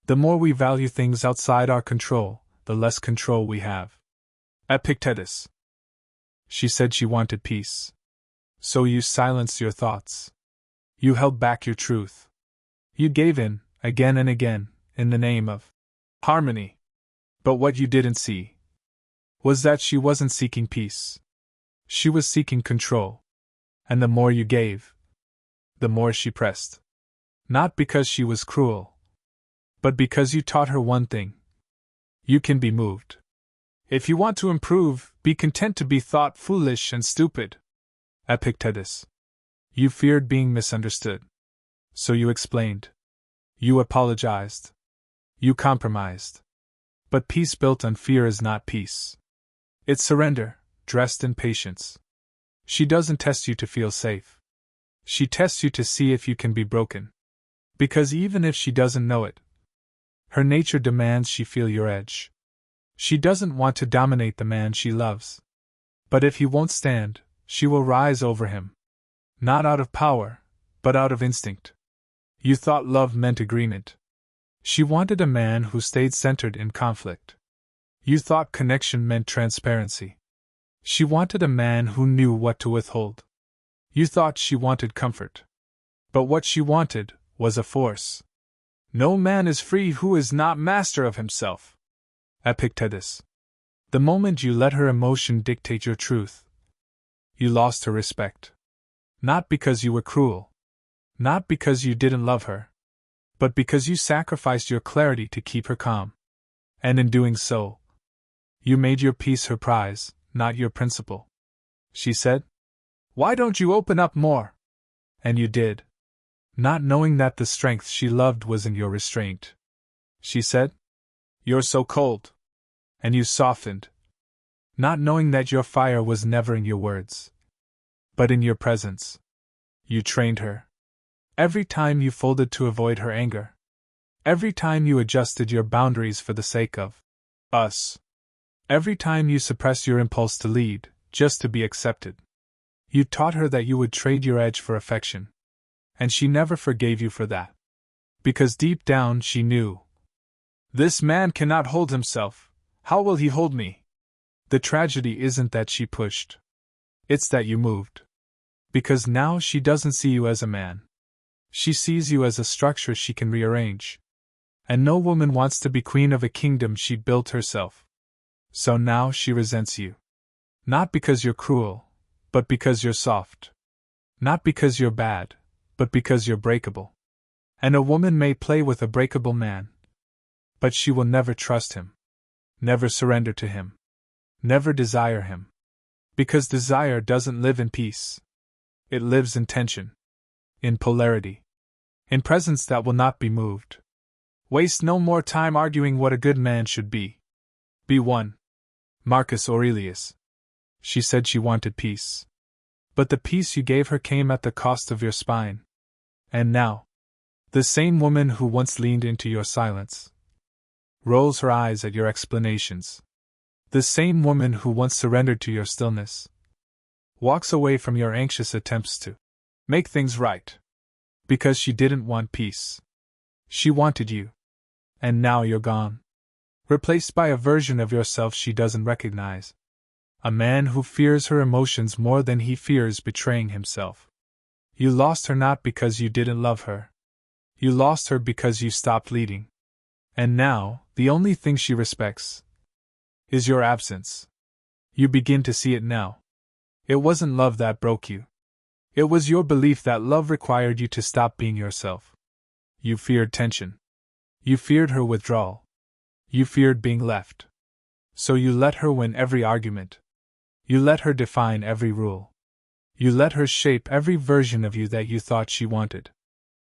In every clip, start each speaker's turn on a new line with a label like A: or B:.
A: The more we value things outside our control, the less control we have. Epictetus. She said she wanted peace. So you silenced your thoughts. You held back your truth. You gave in, again and again, in the name of harmony. But what you didn't see was that she wasn't seeking peace. She was seeking control. And the more you gave, the more she pressed. Not because she was cruel, but because you taught her one thing. You can be moved. If you want to improve, be content to be thought foolish and stupid. Epictetus. You feared being misunderstood. So you explained. You apologized. You compromised. But peace built on fear is not peace. It's surrender, dressed in patience. She doesn't test you to feel safe. She tests you to see if you can be broken. Because even if she doesn't know it, her nature demands she feel your edge. She doesn't want to dominate the man she loves. But if he won't stand, she will rise over him. Not out of power, but out of instinct. You thought love meant agreement. She wanted a man who stayed centered in conflict. You thought connection meant transparency. She wanted a man who knew what to withhold. You thought she wanted comfort. But what she wanted was a force. No man is free who is not master of himself. Epictetus. The moment you let her emotion dictate your truth, you lost her respect. Not because you were cruel. Not because you didn't love her. But because you sacrificed your clarity to keep her calm. And in doing so, you made your peace her prize, not your principle. She said, "Why don't you open up more?" And you did. Not knowing that the strength she loved was in your restraint. She said, "You're so cold." And you softened. Not knowing that your fire was never in your words, but in your presence. You trained her. Every time you folded to avoid her anger. Every time you adjusted your boundaries for the sake of us. Every time you suppressed your impulse to lead, just to be accepted. You taught her that you would trade your edge for affection. And she never forgave you for that. Because deep down she knew. This man cannot hold himself. How will he hold me? The tragedy isn't that she pushed. It's that you moved. Because now she doesn't see you as a man. She sees you as a structure she can rearrange. And no woman wants to be queen of a kingdom she built herself. So now she resents you. Not because you're cruel, but because you're soft. Not because you're bad, but because you're breakable. And a woman may play with a breakable man, but she will never trust him. Never surrender to him. Never desire him. Because desire doesn't live in peace. It lives in tension. In polarity. In presence that will not be moved. Waste no more time arguing what a good man should be. Be one. Marcus Aurelius. She said she wanted peace. But the peace you gave her came at the cost of your spine. And now, the same woman who once leaned into your silence rolls her eyes at your explanations. The same woman who once surrendered to your stillness walks away from your anxious attempts to make things right. Because she didn't want peace. She wanted you. And now you're gone. Replaced by a version of yourself she doesn't recognize. A man who fears her emotions more than he fears betraying himself. You lost her not because you didn't love her. You lost her because you stopped leading. And now, the only thing she respects is your absence. You begin to see it now. It wasn't love that broke you. It was your belief that love required you to stop being yourself. You feared tension. You feared her withdrawal. You feared being left. So you let her win every argument. You let her define every rule. You let her shape every version of you that you thought she wanted.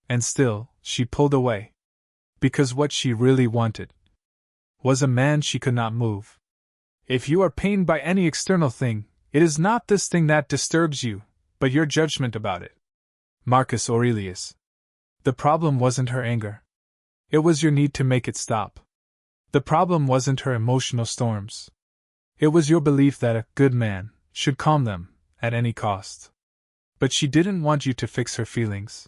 A: And still, she pulled away. Because what she really wanted was a man she could not move. If you are pained by any external thing, it is not this thing that disturbs you, but your judgment about it. Marcus Aurelius. The problem wasn't her anger. It was your need to make it stop. The problem wasn't her emotional storms. It was your belief that a good man should calm them at any cost. But she didn't want you to fix her feelings.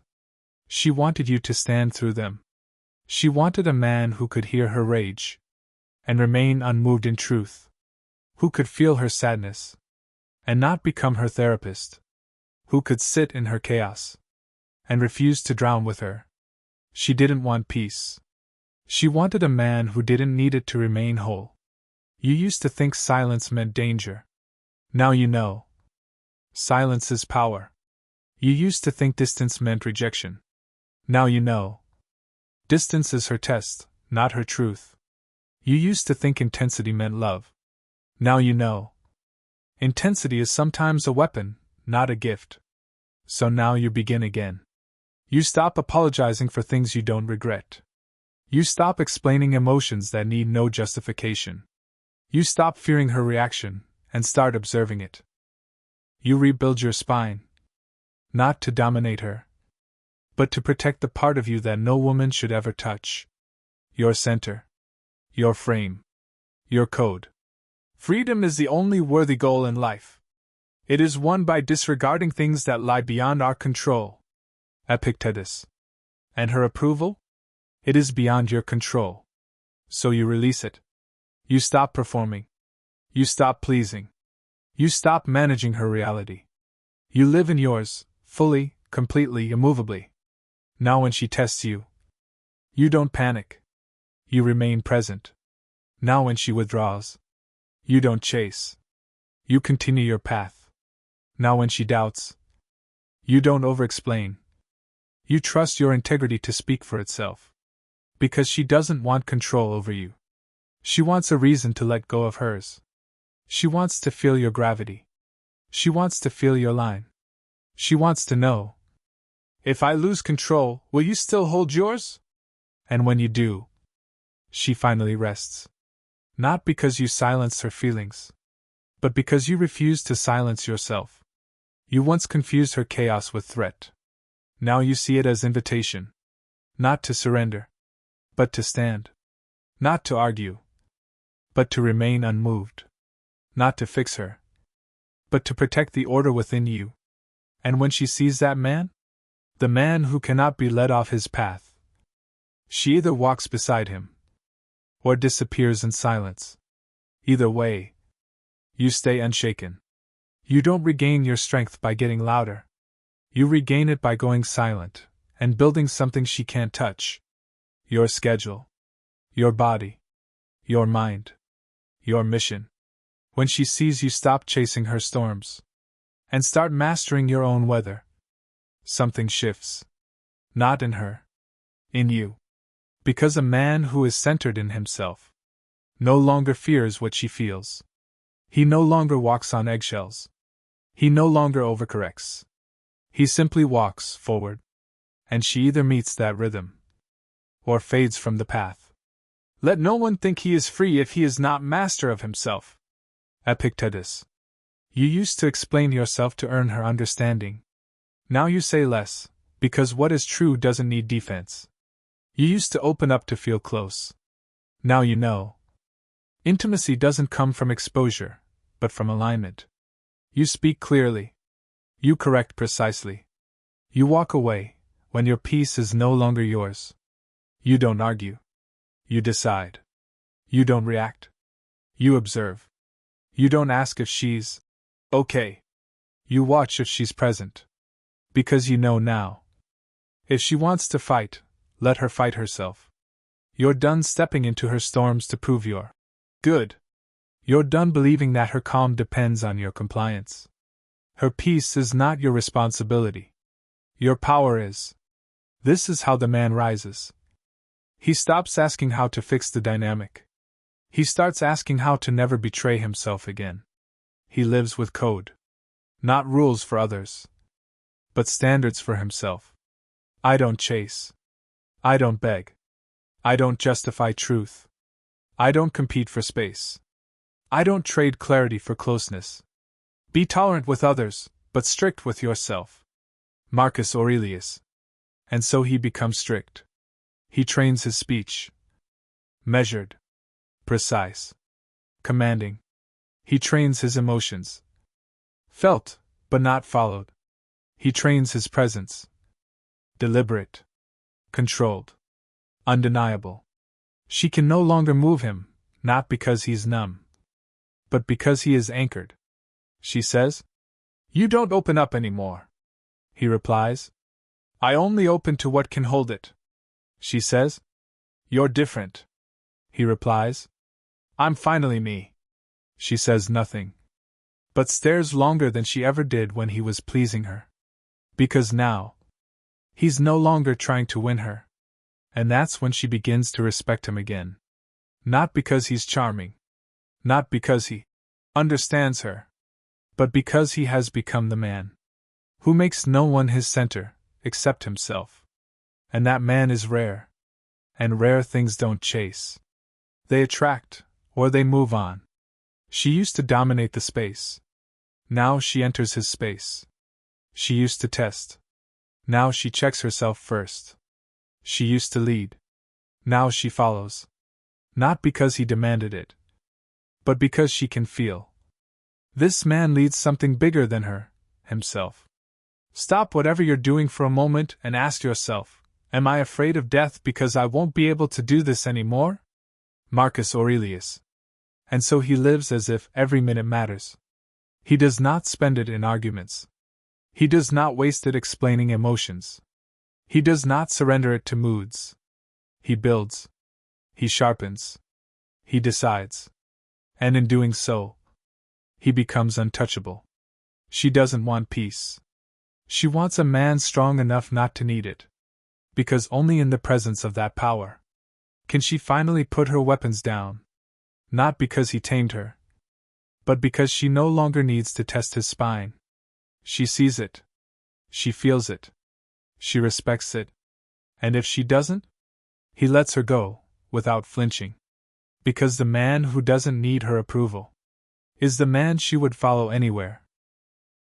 A: She wanted you to stand through them. She wanted a man who could hear her rage and remain unmoved in truth, who could feel her sadness and not become her therapist, who could sit in her chaos and refuse to drown with her. She didn't want peace. She wanted a man who didn't need it to remain whole. You used to think silence meant danger. Now you know. Silence is power. You used to think distance meant rejection. Now you know. Distance is her test, not her truth. You used to think intensity meant love. Now you know. Intensity is sometimes a weapon, not a gift. So now you begin again. You stop apologizing for things you don't regret. You stop explaining emotions that need no justification. You stop fearing her reaction and start observing it. You rebuild your spine, not to dominate her, but to protect the part of you that no woman should ever touch. Your center. Your frame. Your code. Freedom is the only worthy goal in life. It is won by disregarding things that lie beyond our control. Epictetus. And her approval? It is beyond your control. So you release it. You stop performing. You stop pleasing. You stop managing her reality. You live in yours, fully, completely, immovably. Now when she tests you, you don't panic. You remain present. Now when she withdraws, you don't chase. You continue your path. Now when she doubts, you don't over-explain. You trust your integrity to speak for itself. Because she doesn't want control over you. She wants a reason to let go of hers. She wants to feel your gravity. She wants to feel your line. She wants to know, if I lose control, will you still hold yours? And when you do, she finally rests. Not because you silenced her feelings, but because you refused to silence yourself. You once confused her chaos with threat. Now you see it as invitation. Not to surrender, but to stand. Not to argue, but to remain unmoved. Not to fix her, but to protect the order within you. And when she sees that man, the man who cannot be led off his path, she either walks beside him, or disappears in silence. Either way, you stay unshaken. You don't regain your strength by getting louder. You regain it by going silent, and building something she can't touch. Your schedule. Your body. Your mind. Your mission. When she sees you stop chasing her storms, and start mastering your own weather, something shifts. Not in her. In you. Because a man who is centered in himself no longer fears what she feels. He no longer walks on eggshells. He no longer overcorrects. He simply walks forward, and she either meets that rhythm or fades from the path. Let no one think he is free if he is not master of himself. Epictetus. You used to explain yourself to earn her understanding. Now you say less, because what is true doesn't need defense. You used to open up to feel close. Now you know. Intimacy doesn't come from exposure, but from alignment. You speak clearly. You correct precisely. You walk away when your peace is no longer yours. You don't argue. You decide. You don't react. You observe. You don't ask if she's okay. You watch if she's present. Because you know now. If she wants to fight, let her fight herself. You're done stepping into her storms to prove you're good. You're done believing that her calm depends on your compliance. Her peace is not your responsibility. Your power is. This is how the man rises. He stops asking how to fix the dynamic. He starts asking how to never betray himself again. He lives with code. Not rules for others, but standards for himself. I don't chase. I don't beg. I don't justify truth. I don't compete for space. I don't trade clarity for closeness. Be tolerant with others, but strict with yourself. Marcus Aurelius. And so he becomes strict. He trains his speech. Measured. Precise. Commanding. He trains his emotions. Felt, but not followed. He trains his presence. Deliberate. Controlled. undeniable. She can no longer move him, not because he's numb, but because he is anchored. She says, "You don't open up anymore." He replies, "I only open to what can hold it." She says, "You're different." He replies, "I'm finally me." She says nothing, but stares longer than she ever did when he was pleasing her. Because now, he's no longer trying to win her. And that's when she begins to respect him again. Not because he's charming. Not because he understands her. But because he has become the man who makes no one his center, except himself. And that man is rare. And rare things don't chase. They attract, or they move on. She used to dominate the space. Now she enters his space. She used to test. Now she checks herself first. She used to lead. Now she follows. Not because he demanded it, but because she can feel. This man leads something bigger than her, himself. Stop whatever you're doing for a moment and ask yourself, am I afraid of death because I won't be able to do this anymore? Marcus Aurelius. And so he lives as if every minute matters. He does not spend it in arguments. He does not waste it explaining emotions. He does not surrender it to moods. He builds. He sharpens. He decides. And in doing so, he becomes untouchable. She doesn't want peace. She wants a man strong enough not to need it. Because only in the presence of that power can she finally put her weapons down. Not because he tamed her, but because she no longer needs to test his spine. She sees it. She feels it. She respects it. And if she doesn't, he lets her go, without flinching. Because the man who doesn't need her approval is the man she would follow anywhere.